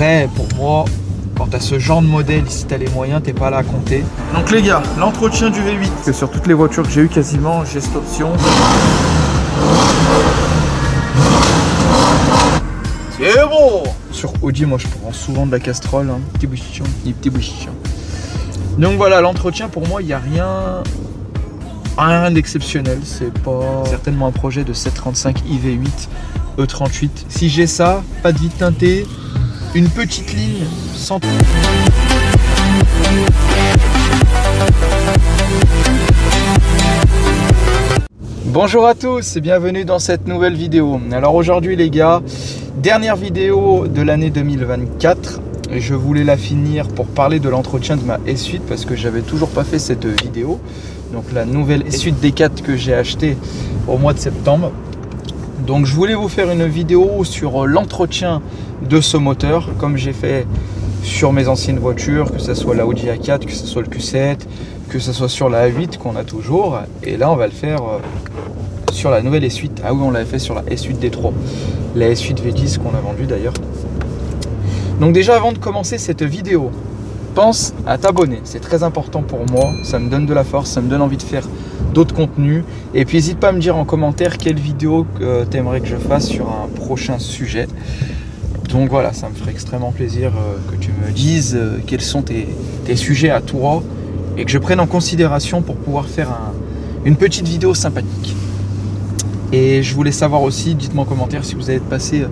Après, pour moi, quand tu as ce genre de modèle, si tu as les moyens, t'es pas là à compter. Donc les gars, l'entretien du V8. Parce que sur toutes les voitures que j'ai eu quasiment, j'ai cette option. C'est bon. Sur Audi, moi je prends souvent de la Castrol, hein. Petit bouchon, petit bouchon. Donc voilà, l'entretien pour moi, il n'y a rien d'exceptionnel. C'est pas certainement un projet de 735 iV8 E38. Si j'ai ça, pas de vide teinté, une petite ligne sans... Bonjour à tous et bienvenue dans cette nouvelle vidéo. Alors aujourd'hui les gars, dernière vidéo de l'année 2024. Je voulais la finir pour parler de l'entretien de ma S8 parce que j'avais toujours pas fait cette vidéo. Donc la nouvelle S8 D4 que j'ai achetée au mois de septembre. Donc je voulais vous faire une vidéo sur l'entretien de ce moteur comme j'ai fait sur mes anciennes voitures, que ce soit la Audi A4, que ce soit le Q7, que ce soit sur la A8 qu'on a toujours. Et là on va le faire sur la nouvelle S8. Ah oui, on l'avait fait sur la S8 D3, la S8 V10 qu'on a vendue d'ailleurs. Donc déjà avant de commencer cette vidéo, pense à t'abonner, c'est très important pour moi, ça me donne de la force, ça me donne envie de faire d'autres contenus. Et puis n'hésite pas à me dire en commentaire quelle vidéo tu aimerais que je fasse sur un prochain sujet. Donc voilà, ça me ferait extrêmement plaisir que tu me dises quels sont tes sujets à toi et que je prenne en considération pour pouvoir faire une petite vidéo sympathique. Et je voulais savoir aussi, dites-moi en commentaire si vous avez passé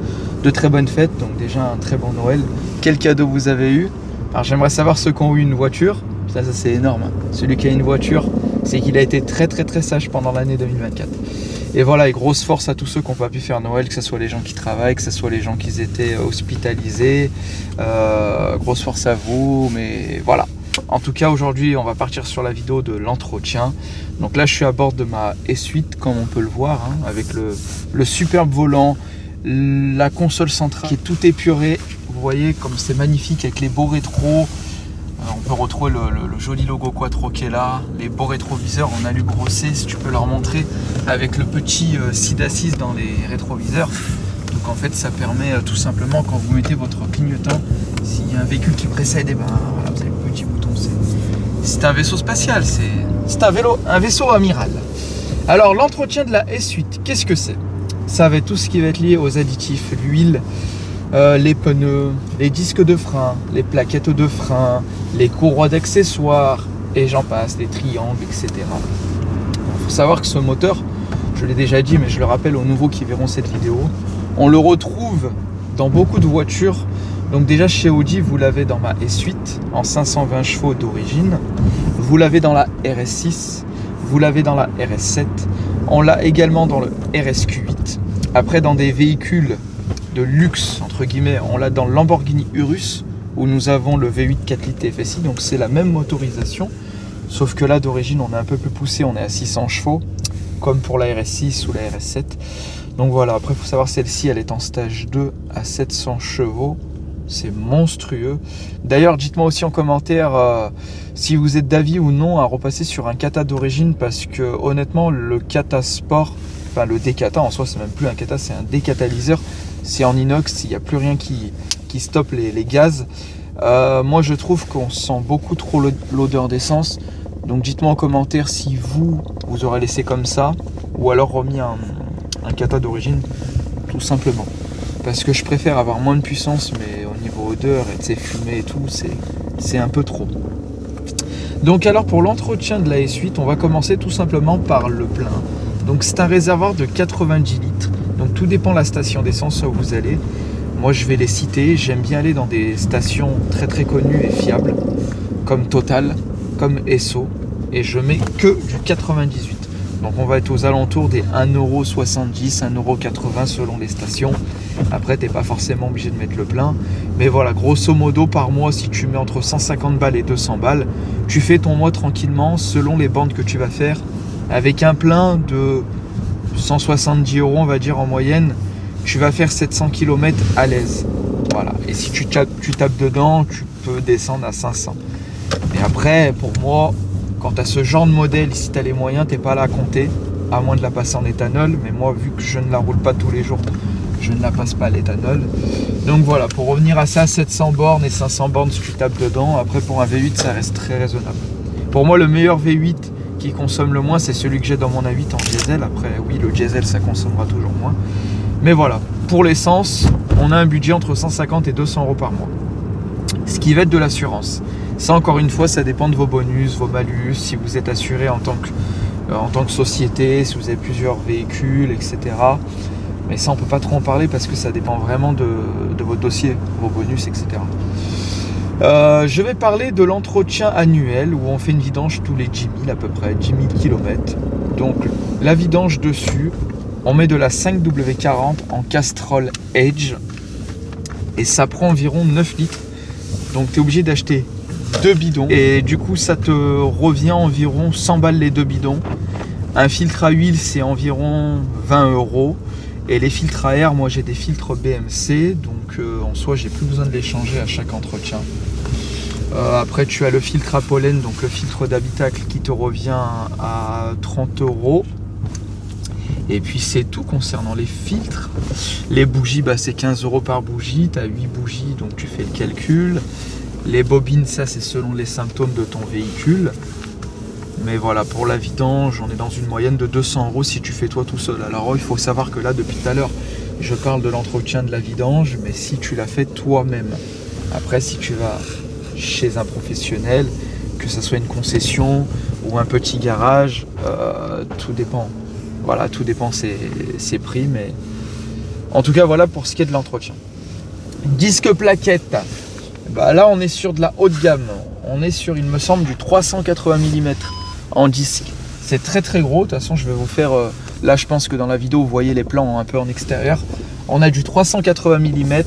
de très bonnes fêtes, donc déjà un très bon Noël. Quel cadeau vous avez eu? Alors j'aimerais savoir ceux qui ont eu une voiture, ça c'est énorme, hein. Celui qui a une voiture, c'est qu'il a été très sage pendant l'année 2024. Et voilà, et grosse force à tous ceux qui n'ont pas pu faire Noël, que ce soit les gens qui travaillent, que ce soit les gens qui étaient hospitalisés. Grosse force à vous, mais voilà. En tout cas, aujourd'hui, on va partir sur la vidéo de l'entretien. Donc là, je suis à bord de ma S8, comme on peut le voir, hein, avec le superbe volant, la console centrale qui est tout épurée. Vous voyez comme c'est magnifique avec les beaux rétros. On peut retrouver le joli logo Quattro qui est là, les beaux rétroviseurs en alu brossé, si tu peux leur montrer, avec le petit scie d'assise dans les rétroviseurs. Donc en fait, ça permet tout simplement, quand vous mettez votre clignotant, s'il y a un véhicule qui précède, et ben voilà, vous avez le petit bouton. C'est un vaisseau spatial, c'est un vaisseau amiral. Alors l'entretien de la S8, qu'est-ce que c'est? Ça va être tout ce qui va être lié aux additifs, l'huile, les pneus, les disques de frein, les plaquettes de frein, les courroies d'accessoires, et j'en passe, les triangles, etc. Il faut savoir que ce moteur, je l'ai déjà dit, mais je le rappelle aux nouveaux qui verront cette vidéo, on le retrouve dans beaucoup de voitures. Donc déjà chez Audi, vous l'avez dans ma S8 en 520 chevaux d'origine, vous l'avez dans la RS6, vous l'avez dans la RS7, on l'a également dans le RSQ8. Après, dans des véhicules de luxe, entre guillemets, on l'a dans le Lamborghini Urus, où nous avons le V8 4 litres TFSI, donc c'est la même motorisation, sauf que là d'origine on est un peu plus poussé, on est à 600 chevaux, comme pour la RS6 ou la RS7. Donc voilà, après il faut savoir, celle-ci elle est en stage 2 à 700 chevaux, c'est monstrueux. D'ailleurs dites-moi aussi en commentaire si vous êtes d'avis ou non à repasser sur un kata d'origine, parce que honnêtement le kata sport, enfin le D-kata en soi c'est même plus un kata, c'est un décatalyseur, c'est en inox, il n'y a plus rien qui stoppe les gaz. Moi je trouve qu'on sent beaucoup trop l'odeur d'essence, donc dites-moi en commentaire si vous aurez laissé comme ça ou alors remis un kata d'origine, tout simplement, parce que je préfère avoir moins de puissance, mais au niveau odeur et de ses fumées et tout, c'est un peu trop. Donc alors pour l'entretien de la S8, on va commencer tout simplement par le plein. Donc c'est un réservoir de 90 litres, donc tout dépend de la station d'essence où vous allez. Moi je vais les citer, j'aime bien aller dans des stations très connues et fiables, comme Total, comme Esso, et je mets que du 98. Donc on va être aux alentours des 1,70 €, 1,80 € selon les stations. Après t'es pas forcément obligé de mettre le plein. Mais voilà, grosso modo par mois, si tu mets entre 150 balles et 200 balles, tu fais ton mois tranquillement selon les bandes que tu vas faire. Avec un plein de 170 € on va dire en moyenne, tu vas faire 700 km à l'aise. Voilà. Et si tu tapes dedans, tu peux descendre à 500. Et après, pour moi, quand tu as ce genre de modèle, si tu as les moyens, tu n'es pas là à compter, à moins de la passer en éthanol. Mais moi, vu que je ne la roule pas tous les jours, je ne la passe pas à l'éthanol. Donc voilà, pour revenir à ça, 700 bornes et 500 bornes si tu tapes dedans. Après pour un V8 ça reste très raisonnable. Pour moi le meilleur V8 qui consomme le moins c'est celui que j'ai dans mon A8 en diesel. Après oui, le diesel ça consommera toujours moins. Mais voilà, pour l'essence, on a un budget entre 150 et 200 € par mois. Ce qui va être de l'assurance. Ça encore une fois, ça dépend de vos bonus, vos malus, si vous êtes assuré en tant que société, si vous avez plusieurs véhicules, etc. Mais ça on peut pas trop en parler parce que ça dépend vraiment de votre dossier, vos bonus, etc. Je vais parler de l'entretien annuel où on fait une vidange tous les 10 000 à peu près, 10 000 km. Donc la vidange dessus, on met de la 5W40 en Castrol Edge et ça prend environ 9 litres. Donc tu es obligé d'acheter 2 bidons et du coup ça te revient environ 100 balles les 2 bidons. Un filtre à huile c'est environ 20 € et les filtres à air, moi j'ai des filtres BMC donc en soi j'ai plus besoin de les changer à chaque entretien. Après tu as le filtre à pollen, donc le filtre d'habitacle qui te revient à 30 €. Et puis c'est tout concernant les filtres. Les bougies, bah, c'est 15 € par bougie. Tu as 8 bougies, donc tu fais le calcul. Les bobines, ça c'est selon les symptômes de ton véhicule. Mais voilà, pour la vidange, on est dans une moyenne de 200 € si tu fais toi tout seul. Alors il faut savoir que là, depuis tout à l'heure, je parle de l'entretien de la vidange, mais si tu l'as fait toi-même. Après, si tu vas chez un professionnel, que ce soit une concession ou un petit garage, tout dépend. Voilà, tout dépend ses prix, mais en tout cas, voilà pour ce qui est de l'entretien. Disque plaquette, bah là on est sur de la haute gamme. On est sur, il me semble, du 380 mm en disque. C'est très très gros. De toute façon, je vais vous faire. Là, je pense que dans la vidéo, vous voyez les plans un peu en extérieur. On a du 380 mm.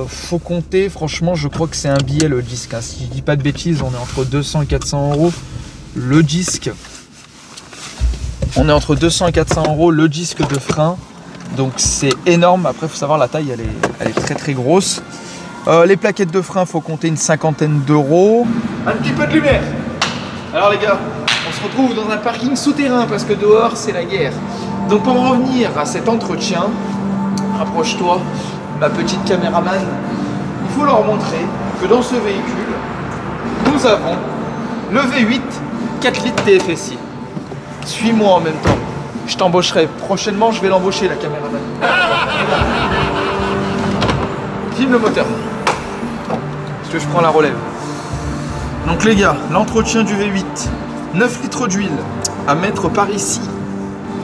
Faut compter, franchement, je crois que c'est un billet le disque. Hein. Si je dis pas de bêtises, on est entre 200 et 400 € le disque. On est entre 200 et 400 € le disque de frein. Donc c'est énorme. Après, il faut savoir la taille, elle est très très grosse. Les plaquettes de frein, il faut compter une cinquantaine d'euros. Un petit peu de lumière. Alors les gars, on se retrouve dans un parking souterrain parce que dehors c'est la guerre. Donc pour en revenir à cet entretien, rapproche-toi, ma petite caméraman, il faut leur montrer que dans ce véhicule, nous avons le V8 4 litres TFSI. Suis-moi en même temps. Je t'embaucherai. Prochainement, je vais l'embaucher, la caméraman. Filme le moteur. Parce que je prends la relève. Donc les gars, l'entretien du V8. 9 litres d'huile à mettre par ici,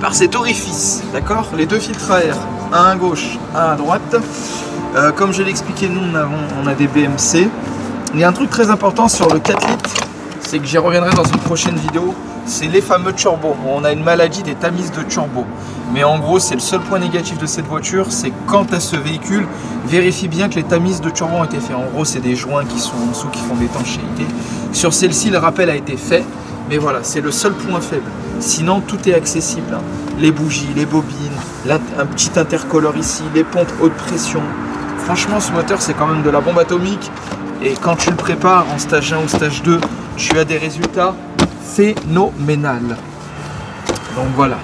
par cet orifice. D'accord? Les deux filtres à air. Un à gauche, un à droite. Comme je l'ai expliqué, nous, on a des BMC. Il y a un truc très important sur le 4 litres. C'est que j'y reviendrai dans une prochaine vidéo. C'est les fameux turbos. On a une maladie des tamises de turbo. Mais en gros, c'est le seul point négatif de cette voiture, c'est quand tu as ce véhicule, vérifie bien que les tamises de turbo ont été faites. En gros, c'est des joints qui sont en dessous, qui font l'étanchéité. Sur celle-ci, le rappel a été fait. Mais voilà, c'est le seul point faible. Sinon, tout est accessible. Hein. Les bougies, les bobines, un petit intercolore ici, les pompes haute pression. Franchement, ce moteur, c'est quand même de la bombe atomique. Et quand tu le prépares en stage 1 ou stage 2, tu as des résultats phénoménal. Donc voilà,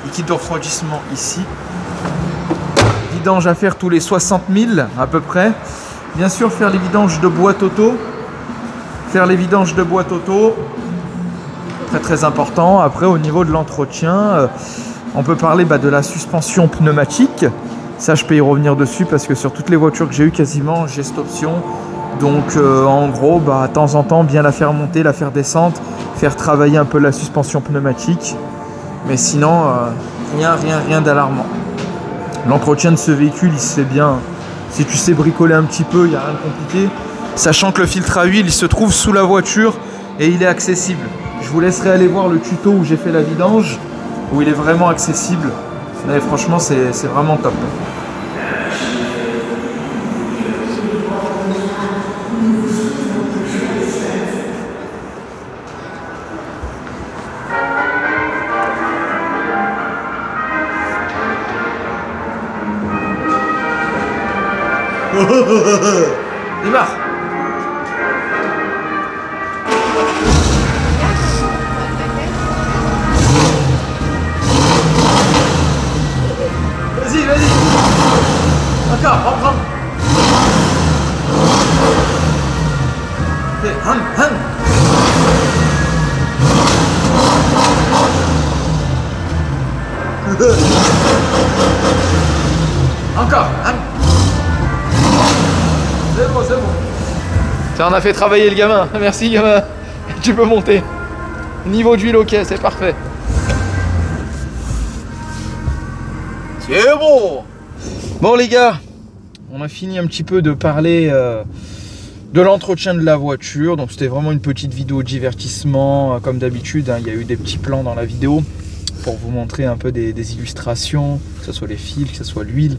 liquide de refroidissement ici. Vidange à faire tous les 60 000 à peu près. Bien sûr, faire les vidanges de boîte auto. Faire les vidanges de boîte auto, très très important. Après, au niveau de l'entretien, on peut parler de la suspension pneumatique. Ça, je peux y revenir dessus parce que sur toutes les voitures que j'ai eues, quasiment, j'ai cette option. Donc en gros, de temps en temps, bien la faire monter, la faire descendre, faire travailler un peu la suspension pneumatique. Mais sinon, rien d'alarmant. L'entretien de ce véhicule, il se fait bien. Si tu sais bricoler un petit peu, il n'y a rien de compliqué. Sachant que le filtre à huile, il se trouve sous la voiture et il est accessible. Je vous laisserai aller voir le tuto où j'ai fait la vidange, où il est vraiment accessible. Mais franchement, c'est vraiment top. Démarre. Vas-y, vas-y. Encore, reprends. Hum, hum. Encore, hum. C'est bon, c'est bon. Ça, on a fait travailler le gamin. Merci gamin. Tu peux monter. Niveau d'huile, ok, c'est parfait. C'est bon. Bon les gars, on a fini un petit peu de parler de l'entretien de la voiture. Donc c'était vraiment une petite vidéo de divertissement. Comme d'habitude, hein, il y a eu des petits plans dans la vidéo pour vous montrer un peu des illustrations, que ce soit les fils, que ce soit l'huile.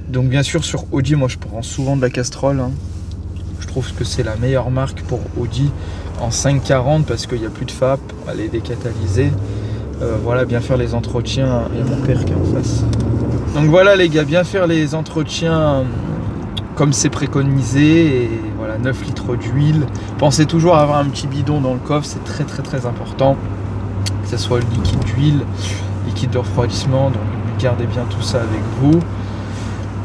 Donc bien sûr sur Audi, moi je prends souvent de la Castrol. Hein. Je trouve que c'est la meilleure marque pour Audi en 540 parce qu'il n'y a plus de FAP, elle est décatalysée. Voilà, bien faire les entretiens. Il y a mon père qui est en face. Donc voilà les gars, bien faire les entretiens comme c'est préconisé. Et voilà, 9 litres d'huile. Pensez toujours à avoir un petit bidon dans le coffre, c'est très important. Que ce soit le liquide d'huile, liquide de refroidissement. Donc gardez bien tout ça avec vous.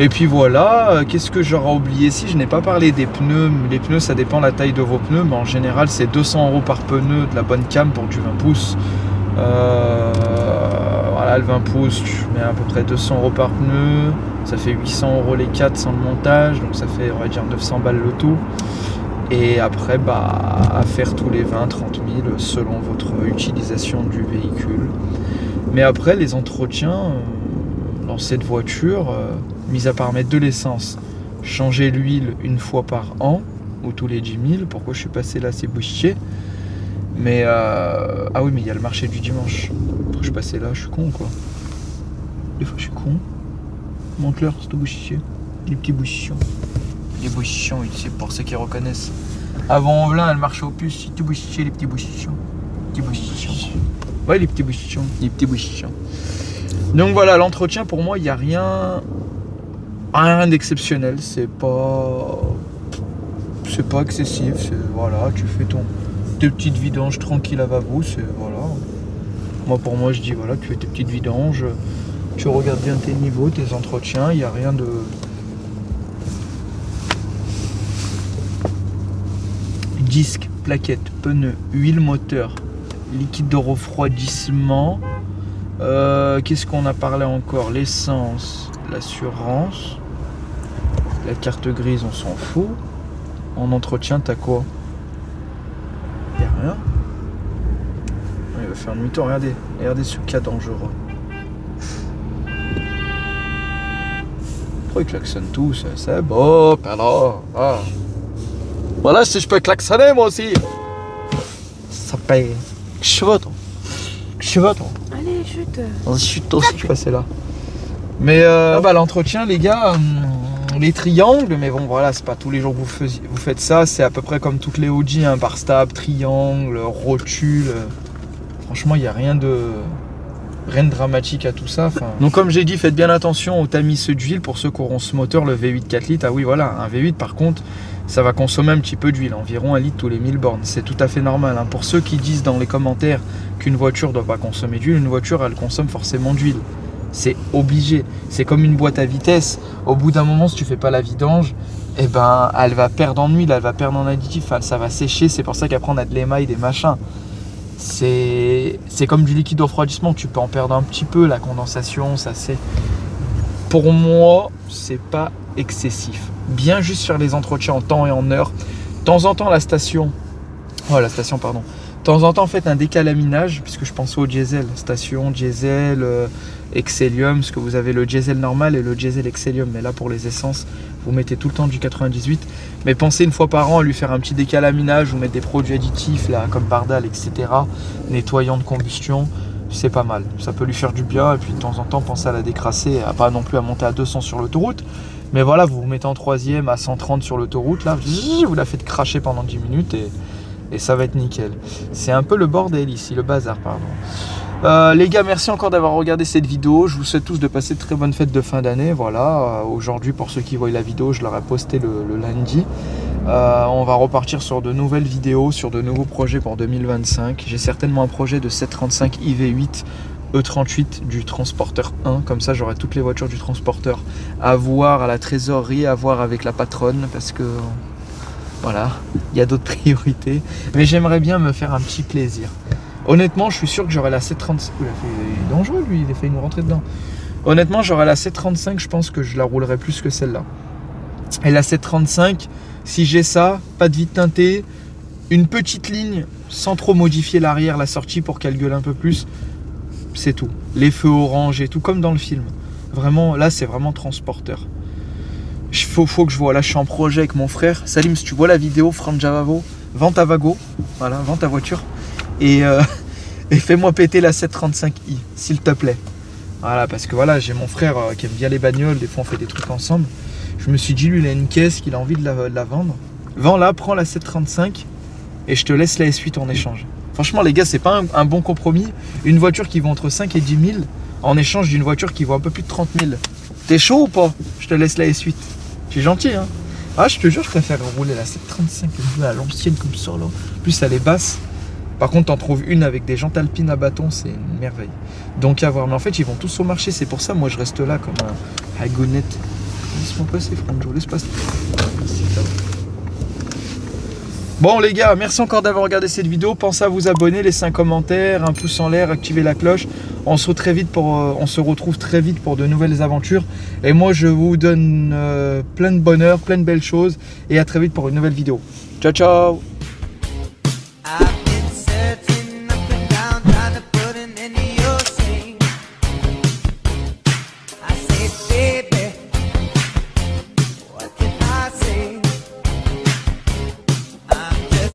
Et puis voilà, qu'est-ce que j'aurais oublié? Si je n'ai pas parlé des pneus, les pneus ça dépend de la taille de vos pneus, mais en général c'est 200 € par pneu de la bonne cam pour du 20 pouces. Voilà, le 20 pouces, je mets à peu près 200 € par pneu, ça fait 800 € les 4 sans le montage, donc ça fait on va dire 900 balles le tout. Et après, bah, à faire tous les 20-30 000 selon votre utilisation du véhicule. Mais après, les entretiens dans cette voiture, mis à part mettre de l'essence, changer l'huile une fois par an ou tous les 10 000. Pourquoi je suis passé là, c'est bouchier. Mais ah oui, mais il y a le marché du dimanche. Pourquoi je suis passé là, je suis con quoi. Des fois je suis con. Montre-leur, c'est tout bouchier. Les petits bouchichons. Les bouchichons, c'est pour ceux qui reconnaissent. Avant Envelin, elle marchait au puces, c'est tout bouchier, les petits bouchichons. Les petits bouchichons. Ouais, les petits bouchichons. Les petits bouchichons. Donc voilà, l'entretien pour moi, il n'y a rien d'exceptionnel. C'est pas excessif. C'est voilà, tu fais tes petites vidanges tranquilles à va-vous. C'est voilà. Moi pour moi, je dis voilà, tu fais tes petites vidanges, tu regardes bien tes niveaux, tes entretiens. Il n'y a rien de disque, plaquettes, pneus, huile moteur, liquide de refroidissement. Qu'est-ce qu'on a parlé encore? L'essence, l'assurance, la carte grise, on s'en fout. En entretien, t'as quoi? Y'a rien. Il va faire demi-tour, regardez ce cas dangereux. Pourquoi il klaxonne tous? C'est bon, alors. Ah. Voilà, si je peux klaxonner moi aussi. Ça paye. Cheveux, toi. Allez, chute. Chute aussi, je suis passé là. Mais l'entretien, les gars, les triangles, mais bon, voilà, c'est pas tous les jours que vous faites ça. C'est à peu près comme toutes les Audi, hein, bar stable, triangle, rotule. Franchement, il n'y a rien de dramatique à tout ça. Donc, comme j'ai dit, faites bien attention au tamis d'huile pour ceux qui auront ce moteur, le V8 4 litres. Ah oui, voilà, un V8, par contre, ça va consommer un petit peu d'huile, environ 1 litre tous les 1000 bornes. C'est tout à fait normal. Hein. Pour ceux qui disent dans les commentaires qu'une voiture ne doit pas consommer d'huile, une voiture, elle consomme forcément d'huile. C'est obligé. C'est comme une boîte à vitesse. Au bout d'un moment, si tu fais pas la vidange, eh ben, elle va perdre en huile, elle va perdre en additif, ça va sécher. C'est pour ça qu'après, on a de l'émail, des machins. C'est comme du liquide de refroidissement. Tu peux en perdre un petit peu, la condensation, ça c'est... Pour moi, c'est pas excessif. Bien juste faire les entretiens en temps et en heure. De temps en temps, de temps en temps, faites un décalaminage, puisque je pense au diesel. Station, diesel, Excellium, parce que vous avez le diesel normal et le diesel Excellium. Mais là, pour les essences, vous mettez tout le temps du 98. Mais pensez une fois par an à lui faire un petit décalaminage, vous mettre des produits additifs, là, comme Bardal, etc. Nettoyant de combustion. C'est pas mal, ça peut lui faire du bien. Et puis de temps en temps, pensez à la décrasser, pas non plus à monter à 200 sur l'autoroute. Mais voilà, vous vous mettez en troisième à 130 sur l'autoroute, là, vous la faites cracher pendant 10 minutes et ça va être nickel. C'est un peu le bordel ici, le bazar, pardon. Les gars, merci encore d'avoir regardé cette vidéo. Je vous souhaite tous de passer de très bonnes fêtes de fin d'année. Voilà, aujourd'hui, pour ceux qui voient la vidéo, je l'aurai posté le lundi. On va repartir sur de nouvelles vidéos, sur de nouveaux projets pour 2025. J'ai certainement un projet de 735 IV8 E38 du transporteur 1. Comme ça, j'aurai toutes les voitures du transporteur à voir à la trésorerie, à voir avec la patronne, parce que voilà, il y a d'autres priorités. Mais j'aimerais bien me faire un petit plaisir. Honnêtement, je suis sûr que j'aurai la 735. Il est dangereux, lui, il a failli nous rentrer dedans. Honnêtement, j'aurai la 735, je pense que je la roulerai plus que celle-là. Et la 735, si j'ai ça, pas de vide teinté, une petite ligne sans trop modifier l'arrière, la sortie pour qu'elle gueule un peu plus, c'est tout. Les feux orange et tout, comme dans le film. Vraiment, là, c'est vraiment transporteur. Faut que je vois. Là, je suis en projet avec mon frère. Salim, si tu vois la vidéo, Franjavavo, vends ta Vago, voilà, vends ta voiture. Et fais-moi péter la 735i, s'il te plaît. Voilà, parce que voilà, j'ai mon frère qui aime bien les bagnoles, des fois on fait des trucs ensemble. Je me suis dit, lui, il a une caisse, qu'il a envie de la vendre. Vends-la, prends la 735 et je te laisse la S8 en échange. Franchement, les gars, c'est pas un bon compromis. Une voiture qui vaut entre 5 et 10 000 en échange d'une voiture qui vaut un peu plus de 30 000. T'es chaud ou pas? Je te laisse la S8. Je suis gentil, hein. Ah, je te jure, je préfère rouler la 735 à l'ancienne comme ça, là. En plus, elle est basse. Par contre, t'en trouves une avec des jantes alpines à bâton, c'est une merveille. Donc à voir. Mais en fait, ils vont tous au marché. C'est pour ça, moi, je reste là comme un hagounette. Laisse-moi passer, Franjo. Laisse passer. Bon, les gars, merci encore d'avoir regardé cette vidéo. Pensez à vous abonner, laisser un commentaire, un pouce en l'air, activer la cloche. On se retrouve très vite pour de nouvelles aventures. Et moi, je vous donne plein de bonheur, plein de belles choses. Et à très vite pour une nouvelle vidéo. Ciao, ciao!